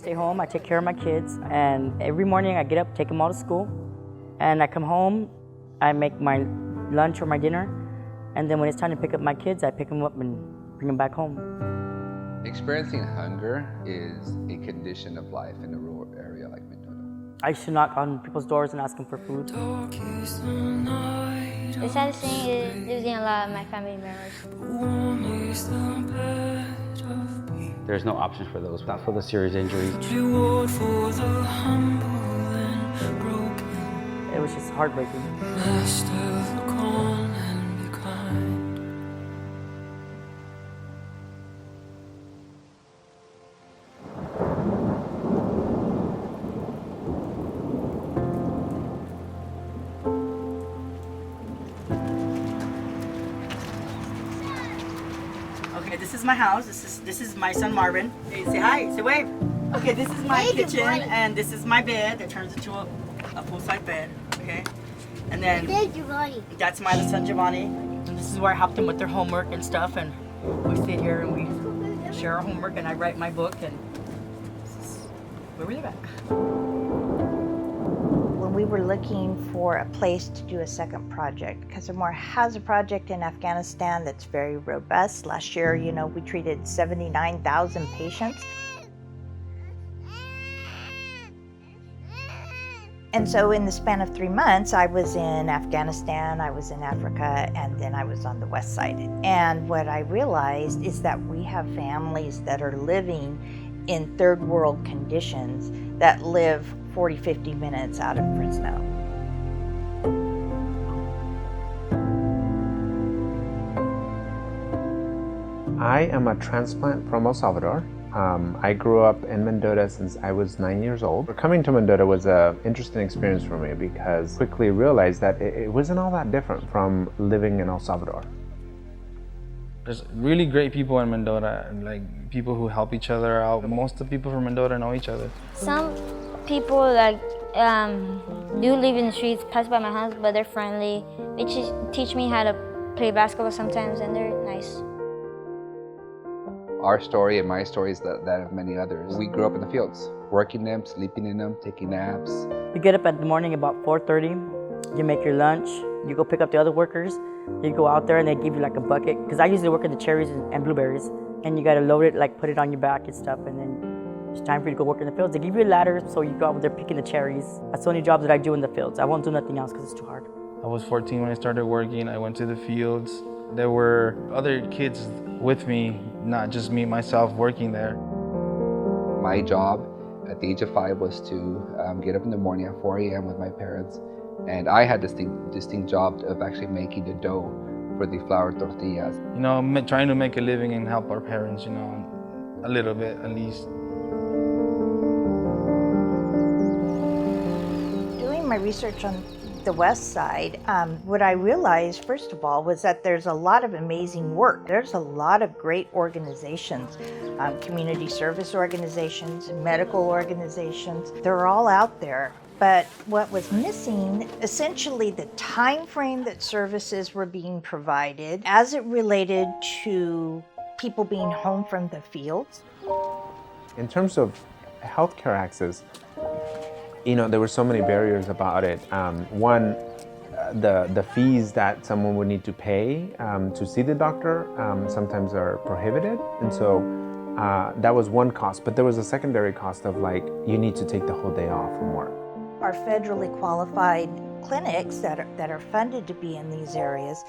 stay home, I take care of my kids, and every morning I get up, take them all to school, and I come home, I make my lunch or my dinner, and then when it's time to pick up my kids, I pick them up and bring them back home. Experiencing hunger is a condition of life in a rural area like Mendota. I used to knock on people's doors and ask them for food. The saddest thing is losing a lot of my family members. There's no option for those, not for the serious injuries. It was just heartbreaking. Okay, this is my house. This is my son Marvin. Hey, say hi. Say wave. Okay, this is my kitchen, and this is my bed that turns into a full-size bed. Okay, and then that's my other son Giovanni. And this is where I help them with their homework and stuff, and we sit here and we share our homework, and I write my book, and this is where we live at. When we were looking for a place to do a second project, because AMOR has a project in Afghanistan that's very robust. Last year, we treated 79,000 patients. And so in the span of 3 months, I was in Afghanistan, I was in Africa, and then I was on the west side. And what I realized is that we have families that are living in third world conditions that live 40, 50 minutes out of Fresno. I am a transplant from El Salvador. I grew up in Mendota since I was 9 years old. Coming to Mendota was an interesting experience for me because I quickly realized that it wasn't all that different from living in El Salvador. There's really great people in Mendota, like people who help each other out. Most of the people from Mendota know each other. Some people do live in the streets, pass by my house, but they're friendly. They teach me how to play basketball sometimes, and they're nice. Our story and my story is that of many others. We grew up in the fields, working them, sleeping in them, taking naps. You get up at the morning about 4:30, you make your lunch, you go pick up the other workers, you go out there and they give you like a bucket, because I usually work in the cherries and blueberries, and you gotta load it, like put it on your back and stuff, and then it's time for you to go work in the fields. They give you a ladder so you go out there picking the cherries. That's the only job that I do in the fields. I won't do nothing else because it's too hard. I was 14 when I started working. I went to the fields. There were other kids with me, not just me, myself, working there. My job at the age of 5 was to get up in the morning at 4 a.m. with my parents, and I had this distinct job of actually making the dough for the flour tortillas. Trying to make a living and help our parents, a little bit at least. Doing my research on the west side, what I realized, first of all, was that there's a lot of amazing work. There's a lot of great organizations, community service organizations, medical organizations. They're all out there. But what was missing, essentially the time frame that services were being provided as it related to people being home from the fields. In terms of healthcare access, there were so many barriers about it. One, the fees that someone would need to pay to see the doctor sometimes are prohibited. And so that was one cost. But there was a secondary cost of you need to take the whole day off from work. Our federally qualified clinics that are funded to be in these areas,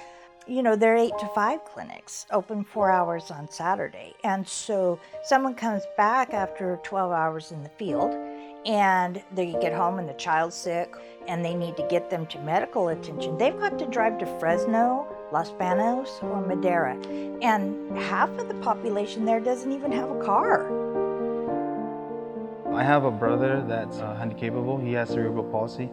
they're 8 to 5 clinics, open 4 hours on Saturday. And so someone comes back after 12 hours in the field, and they get home and the child's sick and they need to get them to medical attention. They've got to drive to Fresno, Los Banos, or Madera. And half of the population there doesn't even have a car. I have a brother that's handicapable. He has cerebral palsy.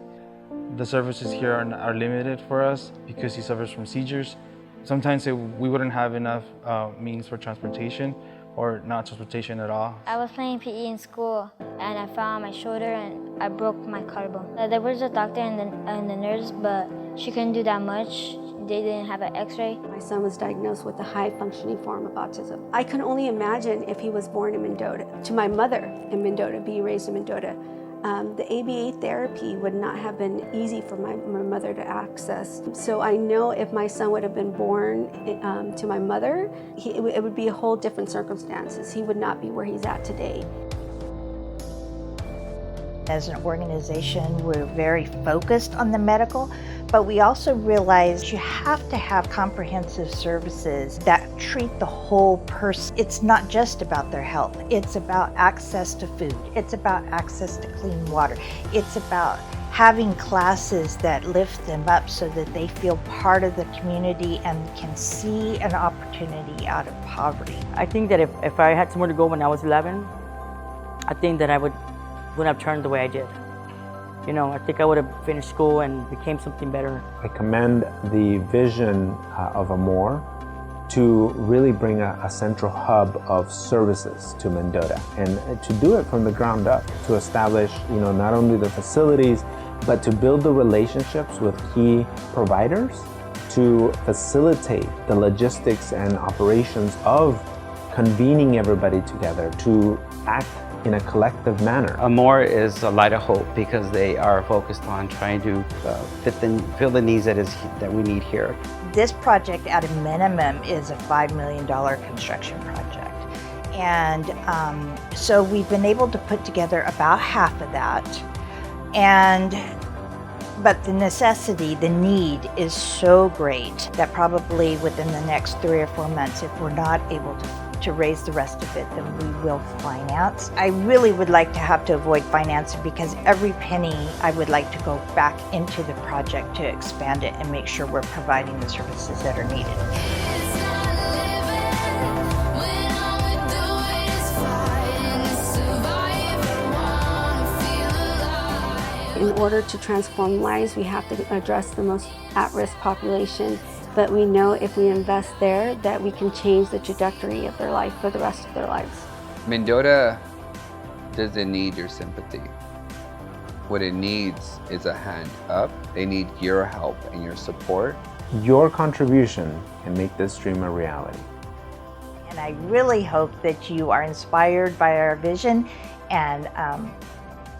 The services here are limited for us because he suffers from seizures. Sometimes we wouldn't have enough means for transportation, or not transportation at all. I was playing PE in school, and I fell on my shoulder and I broke my collarbone. There was a doctor and the nurse, but she couldn't do that much. they didn't have an x-ray. My son was diagnosed with a high-functioning form of autism. I can only imagine if he was born in Mendota, to my mother in Mendota, being raised in Mendota. The ABA therapy would not have been easy for my mother to access. So I know if my son would have been born to my mother, it would be a whole different circumstances. He would not be where he's at today. As an organization, we're very focused on the medical, but we also realize you have to have comprehensive services that treat the whole person. It's not just about their health. It's about access to food. It's about access to clean water. It's about having classes that lift them up so that they feel part of the community and can see an opportunity out of poverty. I think that if I had somewhere to go when I was 11, I think that I wouldn't have turned the way I did. You know, I think I would have finished school and became something better. I commend the vision of AMOR to really bring a central hub of services to Mendota, and to do it from the ground up, to establish, you know, not only the facilities, but to build the relationships with key providers to facilitate the logistics and operations of convening everybody together to act in a collective manner. AMOR is a light of hope because they are focused on trying to fill the needs that we need here. This project at a minimum is a $5 million construction project. And so we've been able to put together about half of that. But the necessity, the need is so great that probably within the next 3 or 4 months, if we're not able to raise the rest of it, then we will finance. I really would like to have to avoid financing because every penny I would like to go back into the project to expand it and make sure we're providing the services that are needed. In order to transform lives, we have to address the most at-risk population. But we know if we invest there that we can change the trajectory of their life for the rest of their lives. Mendota doesn't need your sympathy. What it needs is a hand up. They need your help and your support. Your contribution can make this dream a reality. And I really hope that you are inspired by our vision and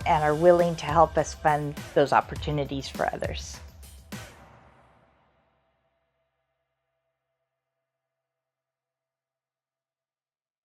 are willing to help us fund those opportunities for others.